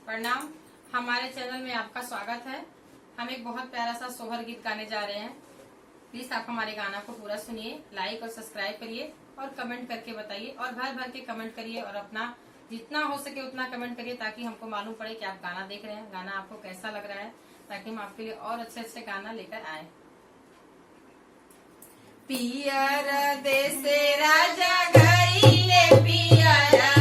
प्रणाम। हमारे चैनल में आपका स्वागत है। हम एक बहुत प्यारा सा सोहर गीत गाने जा रहे हैं। प्लीज आप हमारे गाना को पूरा सुनिए, लाइक और सब्सक्राइब करिए और कमेंट करके बताइए और भर भर के कमेंट करिए और अपना जितना हो सके उतना कमेंट करिए ताकि हमको मालूम पड़े कि आप गाना देख रहे हैं, गाना आपको कैसा लग रहा है, ताकि हम आपके लिए और अच्छे अच्छे गाना लेकर आए। पियर देश राजा गईले पियर